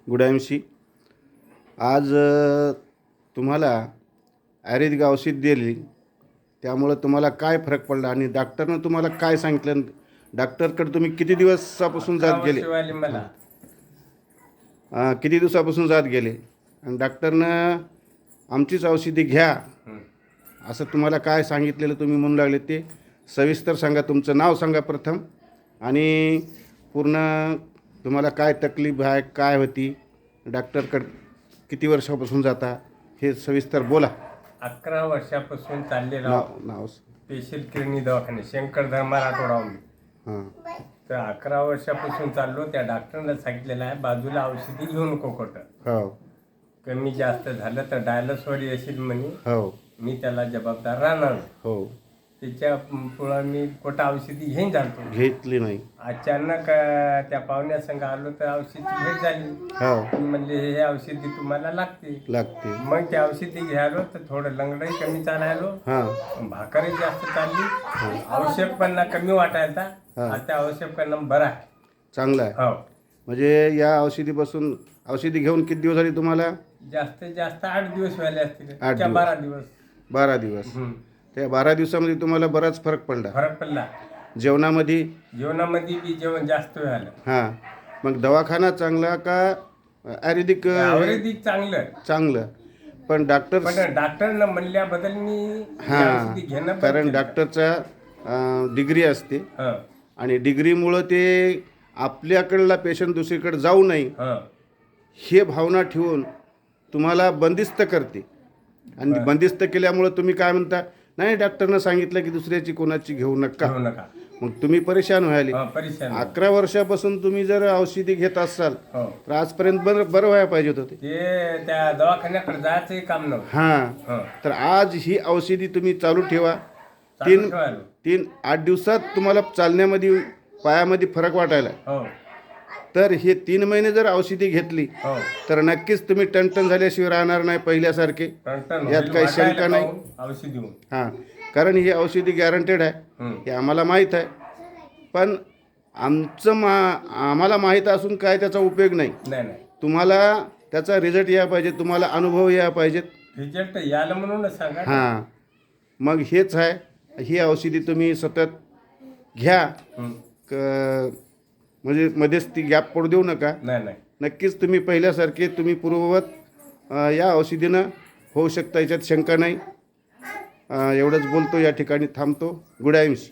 गुडाएमशी. आज तुम्हाला आयुर्वेदिक औषध दिली, त्यामुळं तुम्हाला काय फरक पडला आणि डॉक्टरनं तुम्हाला काय सांगितलं? डॉक्टरकडे तुम्ही किती दिवसापासून जात गेले? किती दिवसापासून जात गेले आणि डॉक्टरनं आमचीच औषधी घ्या असं तुम्हाला काय सांगितलेलं तुम्ही म्हणू लागले ते सविस्तर सांगा. तुमचं नाव सांगा प्रथम आणि पूर्ण तुम्हाला काय तकलीफ आहे, काय होती, डॉक्टरकडे किती वर्षापासून जाता हे सविस्तर बोला. 11 वर्षापासून चाललेला नाव स्पेशल किरणी दवाखाने शंकर धर्मार आठवडा. हां. तर 11 वर्षापासून चाललो. त्या डॉक्टरनं सांगितलेलं आहे बाजूला औषधी घेऊ नको कुठं. हो कमी जास्त झालं तर डायलसवर येशील म्हणे. हो मी त्याला जबाबदार राहणार. हो. त्याच्या पुढं मी कुठं औषधी घेऊन जातो. घेतली नाही. अचानक त्या पाहुण्यासंग आलो तर औषधी भेट झाली. हो म्हणले हे औषधी तुम्हाला लागते. मग त्या औषधी घ्यायलो तर थोडं लंगडही कमी चालायलो. हां. भाकरही जास्त चालली. आवश्यकपणा कमी वाटायचा. आता आवश्यकपणा बरा आहे, चांगला आहे. हो. म्हणजे या औषधीपासून औषधी घेऊन किती दिवस झाले तुम्हाला? जास्तीत जास्त 8 दिवस व्हायला असतील. 8 दिवस. 12 दिवस. 12 दिवस. त्या 12 दिवसामध्ये तुम्हाला बराच फरक पडला. जेवणामध्ये बी जेवण जास्त व्हायला. हां. मग दवाखाना चांगला का आयुर्वेदिक? आयुर्वेदिक चांगलं. पण डॉक्टरनं म्हणल्याबद्दल मी औषधी घेणं बंद कारण केलं. डॉक्टरचा डिग्री असते हं, आणि डिग्रीमुळं ते आपल्याकडला पेशंट दुसरीकडे जाऊ नये हं. हे भावना ठेवून तुम्हाला बंदिस्त करते आणि बंदिस्त केल्यामुळं तुम्ही काय म्हणता, नाही डॉक्टरनं सांगितलं की दुसऱ्याची कोणाची घेऊ नका. घेऊ नका. मग तुम्ही परेशान व्हायला. परेशान. 11 वर्षापासून तुम्ही जर औषधी घेत असाल हो. तर आजपर्यंत बरं व्हायला पाहिजे होतं ते. ते त्या दवाखान्याकडे जायचंही काम नव्हतं. हां. तर आज ही औषधी तुम्ही चालू ठेवा. चालू ठेवायला. 8 दिवसात तुम्हाला चालण्यामध्ये पायामध्ये फरक वाटायला. हो. तर हे 3 महिने जर औषधी घेतली हो. तर नक्कीच तुम्ही टणटण झाल्याशिवाय राहणार नाही पहिल्यासारखे. यात काही शंका नाही. औषधी हां. कारण ही औषधी गॅरंटेड आहे हे आम्हाला माहीत आहे. पण आम्हाला माहीत असून काय त्याचा उपयोग नाही. तुम्हाला त्याचा रिझल्ट यायला पाहिजे, तुम्हाला अनुभव यायला पाहिजेत. रिझल्ट यायला म्हणून सांगा. हां. मग हेच आहे. ही औषधी तुम्ही सतत घ्या. म्हणजे मध्येच ती गॅप पडू देऊ नका. नाही. नक्कीच तुम्ही पहिल्यासारखे तुम्ही पूर्ववत या औषधीनं होऊ शकता, याच्यात शंका नाही. एवढंच बोलतो, या ठिकाणी थांबतो. गुड आयम्स.